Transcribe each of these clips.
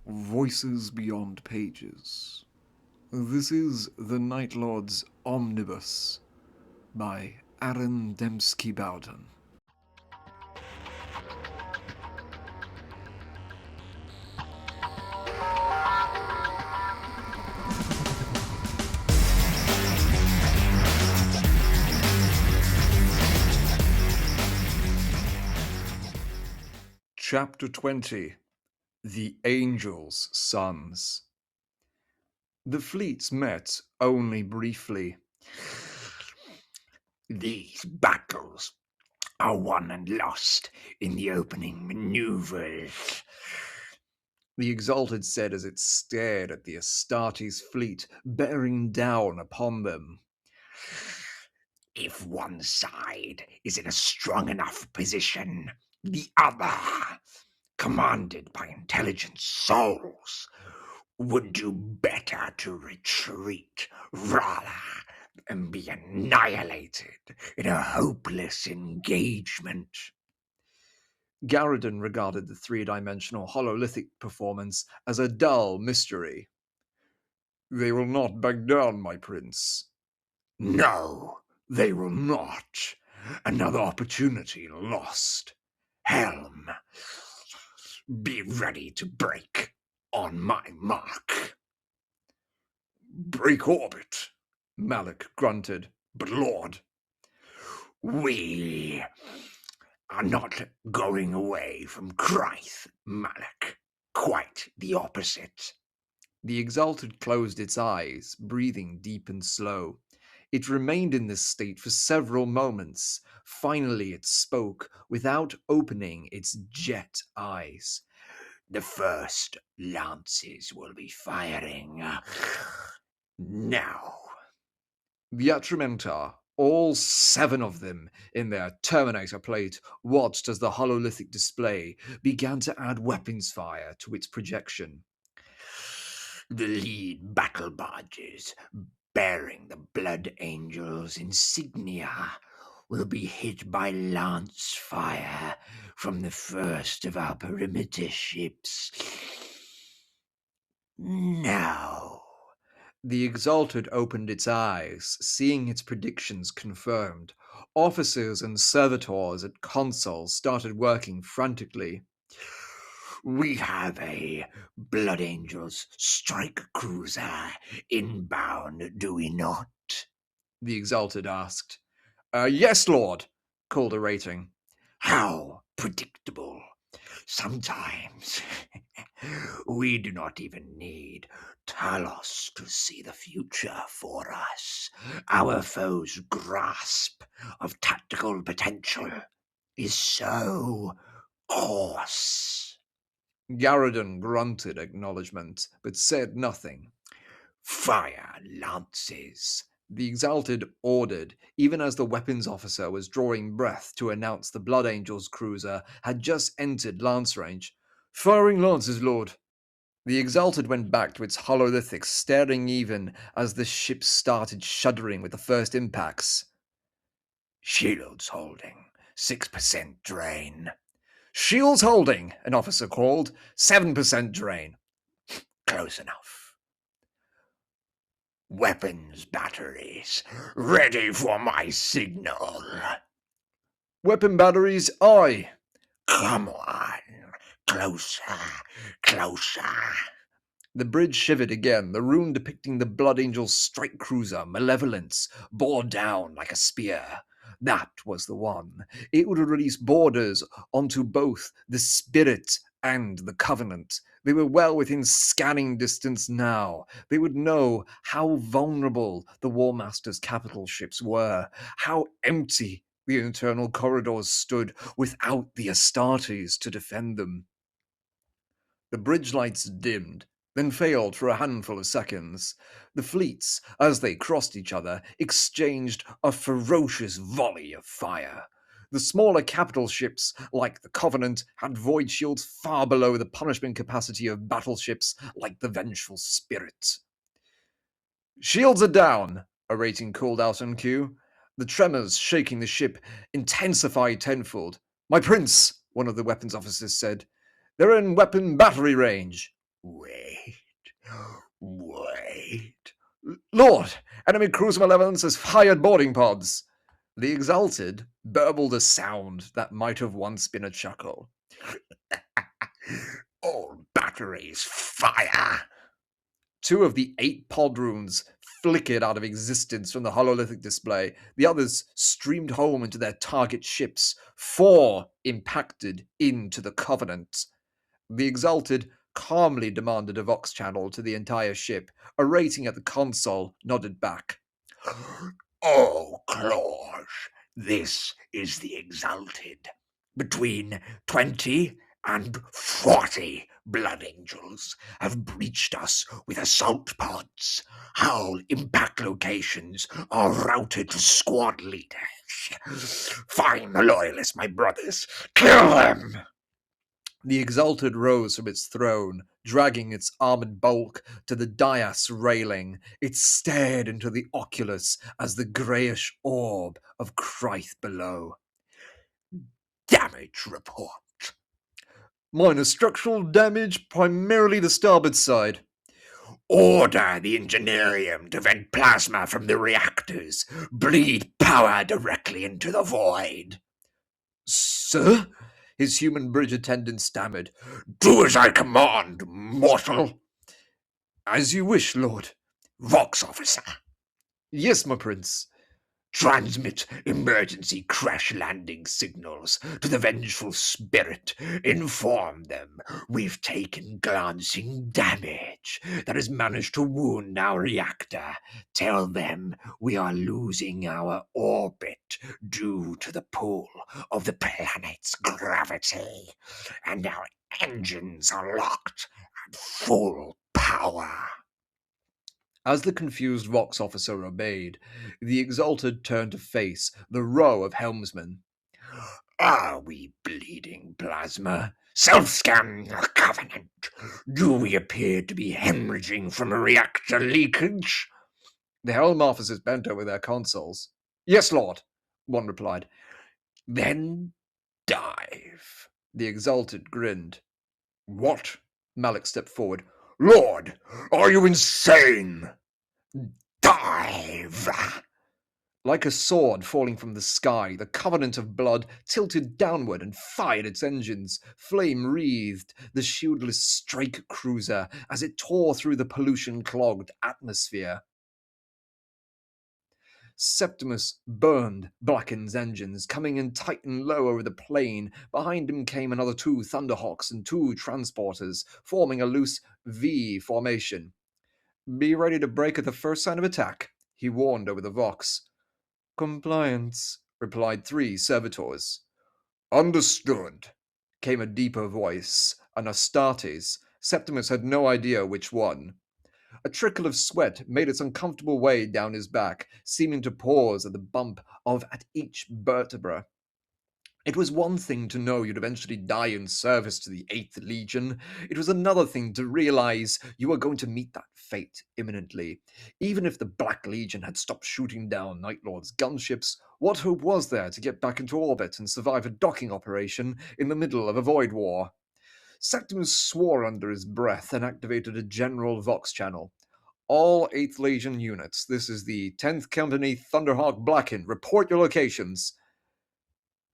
Voices Beyond Pages. This is The Night Lord's Omnibus by Aaron Dembski-Bowden. Chapter 20. The Angel's Sons. The fleets met only briefly. These battles are won and lost in the opening maneuvers, the Exalted said as it stared at the Astartes fleet bearing down upon them. If one side is in a strong enough position, the other, commanded by intelligent souls, would do better to retreat rather than be annihilated in a hopeless engagement. Garridan regarded the three-dimensional hololithic performance as a dull mystery. They will not back down, my prince. No, they will not. Another opportunity lost. Helm, be ready to break on my mark. Break orbit, Malik grunted. But Lord, we are not going away from Christ, Malik. Quite the opposite. The Exalted closed its eyes, breathing deep and slow. It remained in this state for several moments. Finally it spoke, without opening its jet eyes. The first lances will be firing now. The Atramentar, all 7 of them in their Terminator plate, watched as the hololithic display began to add weapons fire to its projection. The lead battle barges bearing the Blood Angel's insignia will be hit by lance fire from the first of our perimeter ships. Now. The Exalted opened its eyes, seeing its predictions confirmed. Officers and servitors at consoles started working frantically. We have a Blood Angel's strike cruiser inbound, do we not? The Exalted asked. Yes, Lord, called a rating. How predictable. Sometimes we do not even need Talos to see the future for us. Our foe's grasp of tactical potential is so coarse. Garridan grunted acknowledgement, but said nothing. Fire lances, the Exalted ordered, even as the weapons officer was drawing breath to announce the Blood Angel's cruiser had just entered lance range. Firing lances, Lord. The Exalted went back to its hololithic, staring even as the ship started shuddering with the first impacts. Shields holding, 6% drain. Shields holding, an officer called. 7% drain. Close enough. Weapons batteries, ready for my signal. Weapon batteries, aye. Come on, closer, closer. The bridge shivered again, the rune depicting the Blood Angel's strike cruiser, Malevolence, bore down like a spear. That was the one. It would release borders onto both the Spirit and the Covenant. They were well within scanning distance now. They would know how vulnerable the War Master's capital ships were, how empty the internal corridors stood without the Astartes to defend them. The bridge lights dimmed, then failed for a handful of seconds. The fleets, as they crossed each other, exchanged a ferocious volley of fire. The smaller capital ships, like the Covenant, had void shields far below the punishment capacity of battleships like the Vengeful Spirit. Shields are down, a rating called out on cue. The tremors shaking the ship intensified tenfold. My prince, one of the weapons officers said. They're in weapon battery range. Wait. Lord, enemy cruiser malevolence has fired boarding pods. The Exalted burbled a sound that might have once been a chuckle. All batteries, fire! 2 of the 8 pod runes flickered out of existence from the hololithic display. The others streamed home into their target ships. 4 impacted into the Covenant. The Exalted calmly demanded a Vox channel to the entire ship. A rating at the console nodded back. Oh, Claude, this is the Exalted. Between 20 and 40 Blood Angels have breached us with assault pods. Hull impact locations are routed to squad leaders. Find the Loyalists, my brothers. Kill them! The Exalted rose from its throne, dragging its armored bulk to the dais railing. It stared into the oculus as the greyish orb of Krythe below. Damage report. Minor structural damage, primarily the starboard side. Order the Engineerium to vent plasma from the reactors. Bleed power directly into the void. Sir? His human bridge attendant stammered. Do as I command, mortal. As you wish, Lord. Vox officer. Yes, my prince. Transmit emergency crash landing signals to the vengeful spirit. Inform them we've taken glancing damage that has managed to wound our reactor. Tell them we are losing our orbit due to the pull of the planet's gravity, and our engines are locked at full power. As the confused Vox officer obeyed, the Exalted turned to face the row of helmsmen. Are we bleeding plasma? Self-scan the Covenant. Do we appear to be hemorrhaging from a reactor leakage? The helm officers bent over their consoles. Yes, Lord, one replied. Then dive. The Exalted grinned. What? Malik stepped forward. Lord, are you insane? Dive! Like a sword falling from the sky, the Covenant of Blood tilted downward and fired its engines. Flame wreathed the shieldless strike cruiser as it tore through the pollution-clogged atmosphere. Septimus burned Blacken's engines, coming in tight and low over the plain. Behind him came another 2 Thunderhawks and 2 transporters, forming a loose V formation. Be ready to break at the first sign of attack, he warned over the Vox. Compliance, replied 3 servitors. Understood, Came a deeper voice, an Astartes. Septimus had no idea which one. A trickle of sweat made its uncomfortable way down his back, seeming to pause at the bump of at each vertebra. It was one thing to know you'd eventually die in service to the 8th Legion. It was another thing to realize you were going to meet that fate imminently. Even if the Black Legion had stopped shooting down Night Lord's gunships, what hope was there to get back into orbit and survive a docking operation in the middle of a void war? Septimus swore under his breath and activated a general Vox channel. All 8th Legion units, this is the 10th Company Thunderhawk Blacken. Report your locations.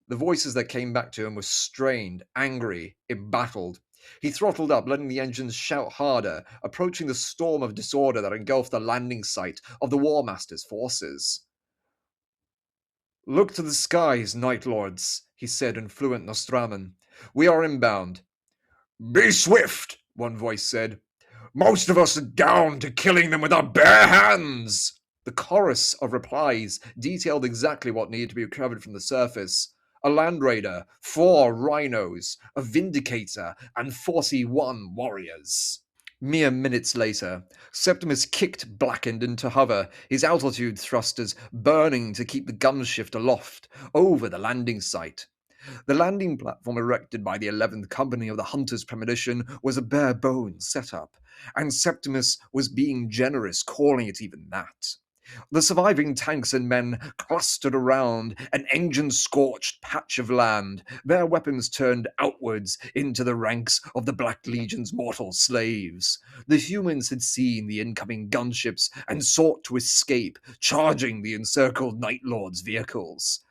The voices that came back to him were strained, angry, embattled. He throttled up, letting the engines shout harder, approaching the storm of disorder that engulfed the landing site of the War Master's forces. Look to the skies, Night Lords, he said in fluent Nostraman. We are inbound. Be swift, one voice said. Most of us are down to killing them with our bare hands. The chorus of replies detailed exactly what needed to be recovered from the surface. A Land Raider, 4 Rhinos, a Vindicator, and 41 warriors. Mere minutes later, Septimus kicked Blackened into hover, his altitude thrusters burning to keep the gunshift aloft over the landing site. The landing platform erected by the 11th Company of the Hunter's Premonition was a bare-bones setup, and Septimus was being generous, calling it even that. The surviving tanks and men clustered around an engine-scorched patch of land, their weapons turned outwards into the ranks of the Black Legion's mortal slaves. The humans had seen the incoming gunships and sought to escape, charging the encircled Night Lord's vehicles.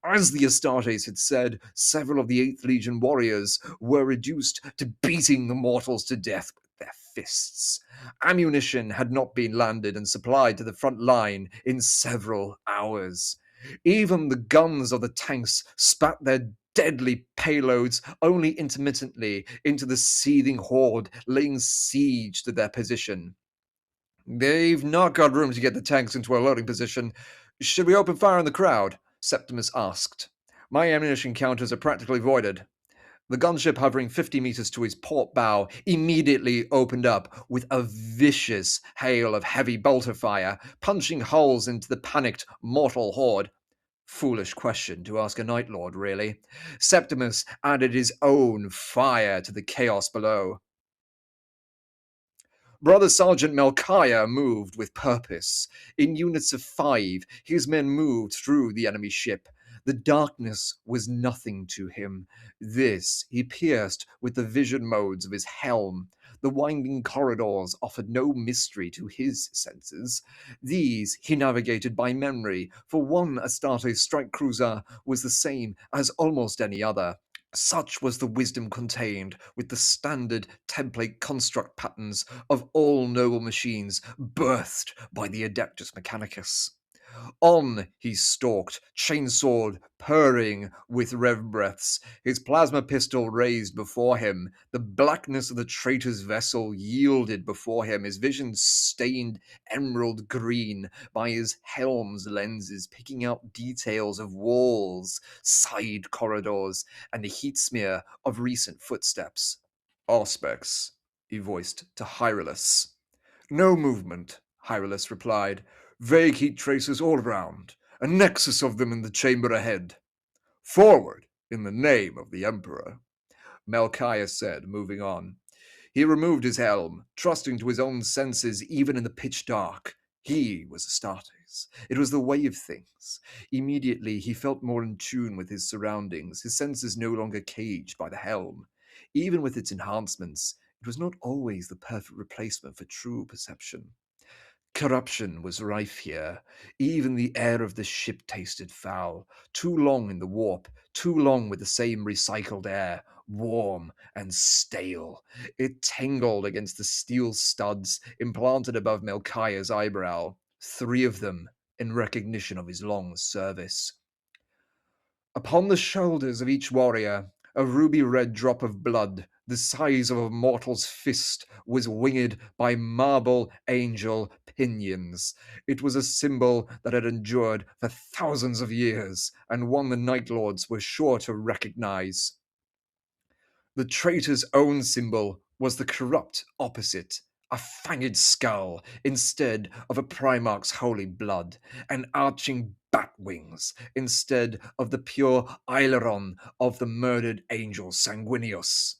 As the Astartes had said, several of the 8th Legion warriors were reduced to beating the mortals to death with their fists. Ammunition had not been landed and supplied to the front line in several hours. Even the guns of the tanks spat their deadly payloads only intermittently into the seething horde, laying siege to their position. They've not got room to get the tanks into a loading position. Should we open fire on the crowd? Septimus asked. My ammunition counters are practically voided. The gunship, hovering 50 meters to his port bow, immediately opened up with a vicious hail of heavy bolter fire, punching holes into the panicked mortal horde. Foolish question to ask a Night Lord, really. Septimus added his own fire to the chaos below. Brother Sergeant Melchiah moved with purpose. In units of 5, his men moved through the enemy ship. The darkness was nothing to him. This he pierced with the vision modes of his helm. The winding corridors offered no mystery to his senses. These he navigated by memory, for one Astarte strike cruiser was the same as almost any other. Such was the wisdom contained with the standard template construct patterns of all noble machines birthed by the Adeptus Mechanicus. On he stalked, chainsword purring with rev breaths, his plasma pistol raised before him. The blackness of the traitor's vessel yielded before him, his vision stained emerald green by his helm's lenses, picking out details of walls, side corridors, and the heat smear of recent footsteps. Auspex, he voiced to Hyrulus. No movement, Hyrulus replied. Vague heat traces all around, a nexus of them in the chamber ahead. Forward, in the name of the Emperor, Melchiah said, moving on. He removed his helm, trusting to his own senses even in the pitch dark. He was Astartes. It was the way of things. Immediately, he felt more in tune with his surroundings, his senses no longer caged by the helm. Even with its enhancements, it was not always the perfect replacement for true perception. Corruption was rife here. Even the air of the ship tasted foul. Too long in the warp, too long with the same recycled air, warm and stale. It tangled against the steel studs implanted above Melchiah's eyebrow, 3 of them in recognition of his long service. Upon the shoulders of each warrior, a ruby-red drop of blood, the size of a mortal's fist, was winged by marble angel pinions. It was a symbol that had endured for thousands of years, and one the Night Lords were sure to recognize. The traitor's own symbol was the corrupt opposite, a fanged skull instead of a Primarch's holy blood, and arching bat wings instead of the pure aileron of the murdered angel Sanguinius.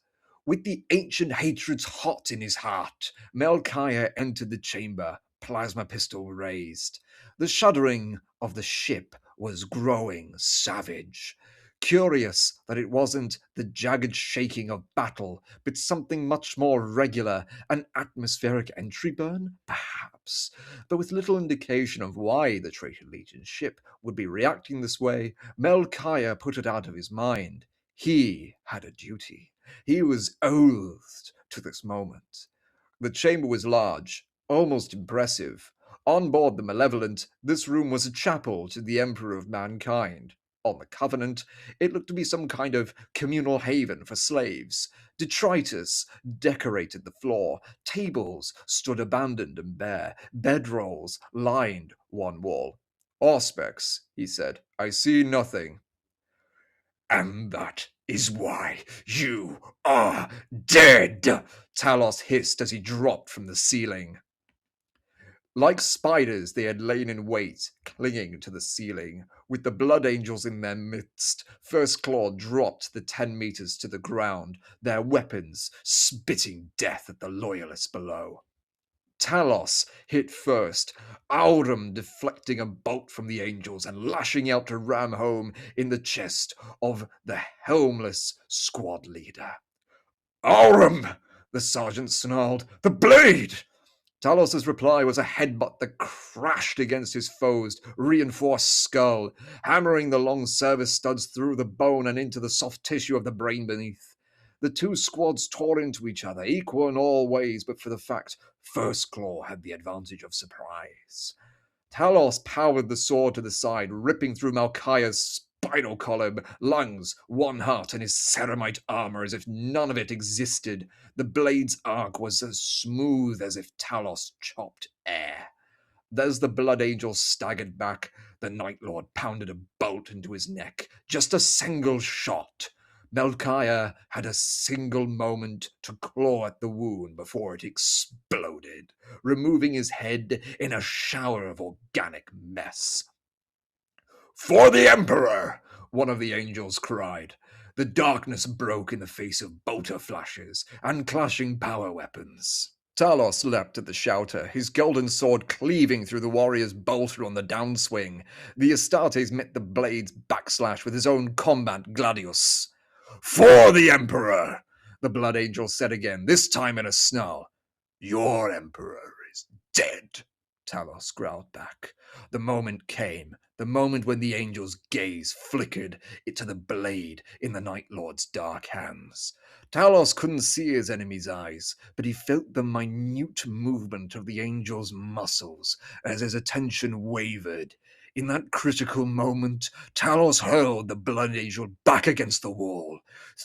With the ancient hatreds hot in his heart, Melchiah entered the chamber, plasma pistol raised. The shuddering of the ship was growing savage. Curious that it wasn't the jagged shaking of battle, but something much more regular, an atmospheric entry burn, perhaps. But with little indication of why the traitor Legion ship would be reacting this way, Melchiah put it out of his mind. He had a duty. He was oathed to this moment. The chamber was large, almost impressive. On board the Malevolent, this room was a chapel to the Emperor of Mankind. On the Covenant, it looked to be some kind of communal haven for slaves. Detritus decorated the floor. Tables stood abandoned and bare. Bedrolls lined one wall. Auspex, he said, I see nothing. And that is why you are dead, Talos hissed as he dropped from the ceiling. Like spiders, they had lain in wait, clinging to the ceiling. With the blood angels in their midst, First Claw dropped the 10 meters to the ground, their weapons spitting death at the loyalists below. Talos hit first, Aurum deflecting a bolt from the angels and lashing out to ram home in the chest of the helmless squad leader. Aurum! The sergeant snarled. The blade! Talos's reply was a headbutt that crashed against his foe's reinforced skull, hammering the long service studs through the bone and into the soft tissue of the brain beneath. The two squads tore into each other, equal in all ways, but for the fact First Claw had the advantage of surprise. Talos powered the sword to the side, ripping through Malchia's spinal column, lungs, one heart, and his ceramite armor as if none of it existed. The blade's arc was as smooth as if Talos chopped air. As the Blood Angel staggered back, the Night Lord pounded a bolt into his neck. Just a single shot. Malchia had a single moment to claw at the wound before it exploded, removing his head in a shower of organic mess. For the Emperor! One of the angels cried. The darkness broke in the face of bolter flashes and clashing power weapons. Talos leapt at the shouter, his golden sword cleaving through the warrior's bolter on the downswing. The Astartes met the blade's backslash with his own combat gladius. For the Emperor! The Blood Angel said again, this time in a snarl. Your Emperor is dead, Talos growled back. The moment came, the moment when the angel's gaze flickered to the blade in the Night Lord's dark hands. Talos couldn't see his enemy's eyes, but he felt the minute movement of the angel's muscles as his attention wavered. In that critical moment, Talos hurled the Blood Angel back against the wall.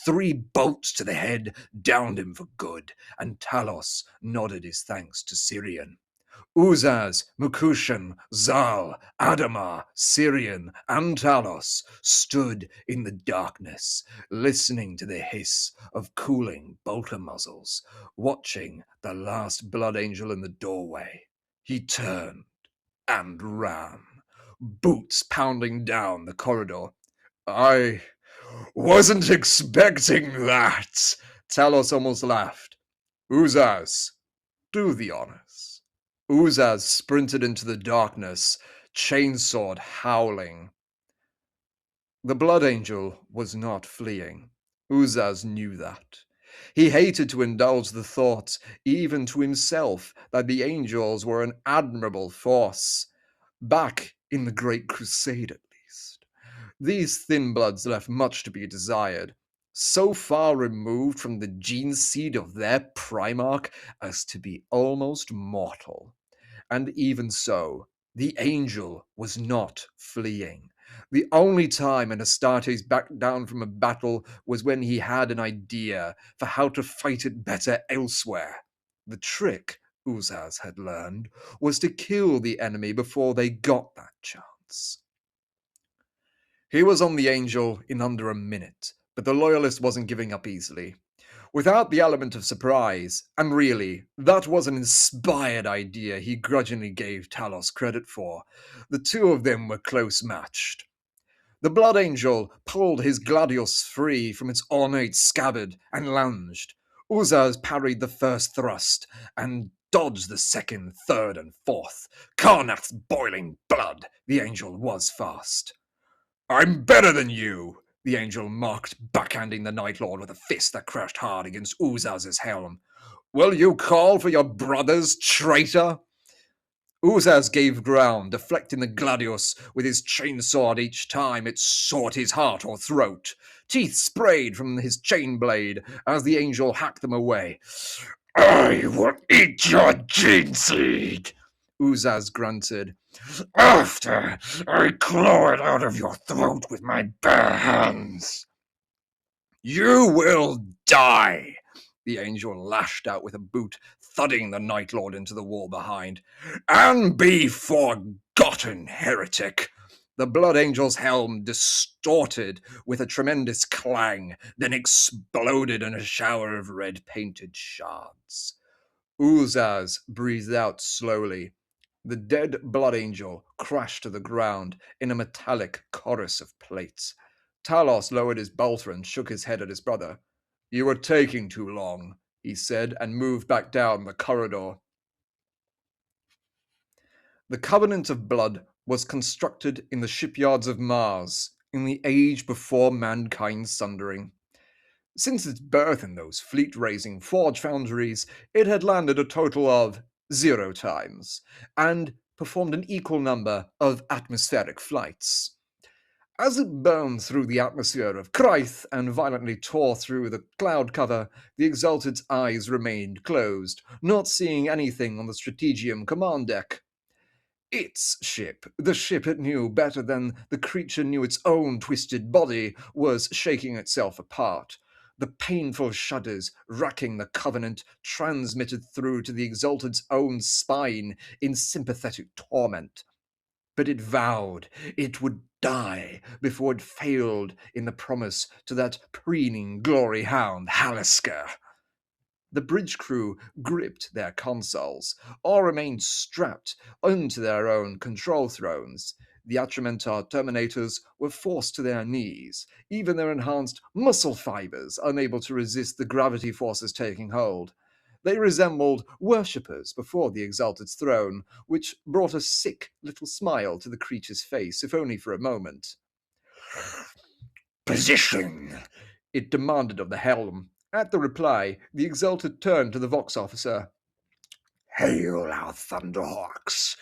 3 bolts to the head downed him for good, and Talos nodded his thanks to Syrian. Uzaz, Mukushan, Zal, Adamar, Syrian, and Talos stood in the darkness, listening to the hiss of cooling bolter muzzles, watching the last Blood Angel in the doorway. He turned and ran, boots pounding down the corridor. I wasn't expecting that, Talos almost laughed. Uzaz, do the honors. Uzaz sprinted into the darkness, chainsword howling. The Blood Angel was not fleeing. Uzaz knew that. He hated to indulge the thought, even to himself, that the angels were an admirable force. Back in the Great Crusade, at least. These thin bloods left much to be desired, so far removed from the gene seed of their Primarch as to be almost mortal. And even so, the angel was not fleeing. The only time an Astartes backed down from a battle was when he had an idea for how to fight it better elsewhere. The trick, Uzaz had learned, was to kill the enemy before they got that chance. He was on the angel in under a minute, but the loyalist wasn't giving up easily. Without the element of surprise, and really, that was an inspired idea he grudgingly gave Talos credit for, the two of them were close matched. The Blood Angel pulled his gladius free from its ornate scabbard and lunged. Uzaz parried the first thrust and dodged the second, third, and fourth. Karnath's boiling blood, the angel was fast. I'm better than you, the angel mocked, backhanding the Night Lord with a fist that crashed hard against Uzaz's helm. Will you call for your brothers, traitor? Uzaz gave ground, deflecting the gladius with his chainsword each time it sought his heart or throat. Teeth sprayed from his chain blade as the angel hacked them away. I will eat your gene seed, Uzaz grunted. After I claw it out of your throat with my bare hands. You will die, the angel lashed out with a boot, thudding the Night Lord into the wall behind. And be forgotten, heretic. The Blood Angel's helm distorted with a tremendous clang, then exploded in a shower of red-painted shards. Uzaz breathed out slowly. The dead Blood Angel crashed to the ground in a metallic chorus of plates. Talos lowered his bolter and shook his head at his brother. You are taking too long, he said, and moved back down the corridor. The Covenant of Blood was constructed in the shipyards of Mars in the age before mankind's sundering. Since its birth in those fleet-raising forge foundries, it had landed a total of 0 times and performed an equal number of atmospheric flights. As it burned through the atmosphere of Krythe and violently tore through the cloud cover, the Exalted's eyes remained closed, not seeing anything on the Strategium command deck. Its ship, the ship it knew better than the creature knew its own twisted body, was shaking itself apart. The painful shudders racking the Covenant transmitted through to the Exalted's own spine in sympathetic torment. But it vowed it would die before it failed in the promise to that preening glory hound, Halasker. The bridge crew gripped their consoles, or remained strapped onto their own control thrones. The Atramentar Terminators were forced to their knees, even their enhanced muscle fibers unable to resist the gravity forces taking hold. They resembled worshippers before the Exalted's throne, which brought a sick little smile to the creature's face, if only for a moment. Position! It demanded of the helm. At the reply, the Exalted turned to the Vox officer. Hail our Thunderhawks!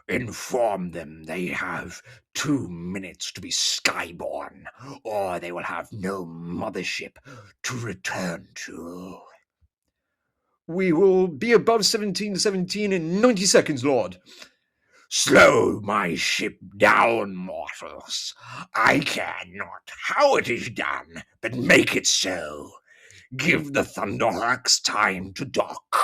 Inform them they have 2 minutes to be skyborne, or they will have no mothership to return to. We will be above 1717 in 90 seconds, Lord. Slow my ship down, mortals. I care not how it is done, but make it so. Give the Thunderhawks time to dock.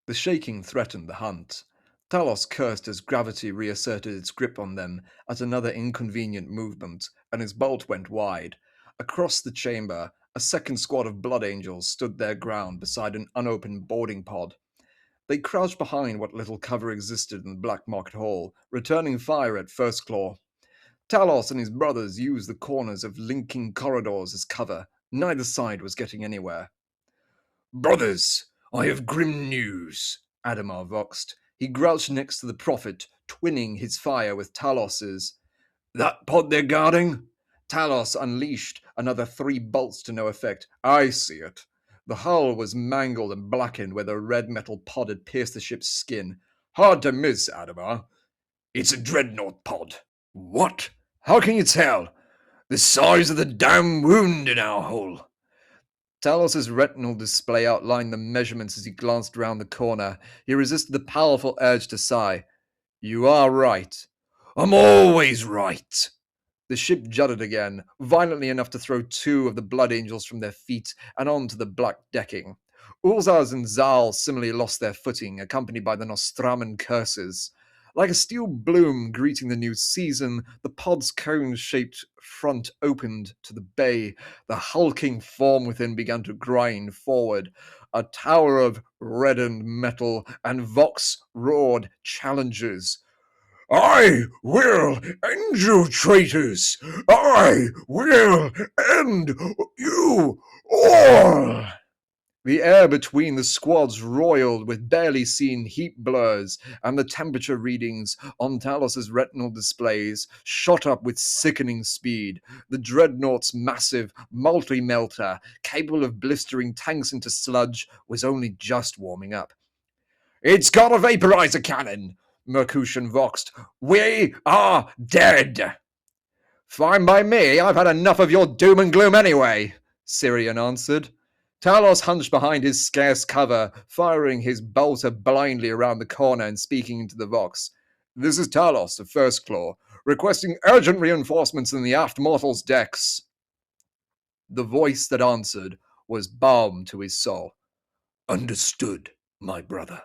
The shaking threatened the hunt. Talos cursed as gravity reasserted its grip on them at another inconvenient movement, and his bolt went wide. Across the chamber, a second squad of Blood Angels stood their ground beside an unopened boarding pod. They crouched behind what little cover existed in the Black Market Hall, returning fire at first claw. Talos and his brothers used the corners of linking corridors as cover. Neither side was getting anywhere. Brothers, I have grim news, Adamar voxed. He crouched next to the Prophet, twinning his fire with Talos's. That pod they're guarding? Talos unleashed another 3 bolts to no effect. I see it. The hull was mangled and blackened where the red metal pod had pierced the ship's skin. Hard to miss, Adamar. It's a Dreadnought pod. What? How can you tell? The size of the damn wound in our hull. Talos's retinal display outlined the measurements as he glanced round the corner. He resisted the powerful urge to sigh. You are right. I'm always right. The ship jutted again, violently enough to throw 2 of the Blood Angels from their feet and onto the black decking. Ulzaz and Zal similarly lost their footing, accompanied by the Nostraman curses. Like a steel bloom greeting the new season, the pod's cone-shaped front opened to the bay. The hulking form within began to grind forward. A tower of reddened metal, and Vox roared challenges. I will end you, traitors! I will end you all! The air between the squads roiled with barely seen heat blurs, and the temperature readings on Talos's retinal displays shot up with sickening speed. The Dreadnought's massive multi-melter, capable of blistering tanks into sludge, was only just warming up. It's got a vaporizer cannon, Mercutian voxed. We are dead! Fine by me, I've had enough of your doom and gloom anyway, Syrian answered. Talos hunched behind his scarce cover, firing his bolter blindly around the corner and speaking into the Vox. This is Talos of First Claw, requesting urgent reinforcements in the aft mortals' decks. The voice that answered was balm to his soul. Understood, my brother.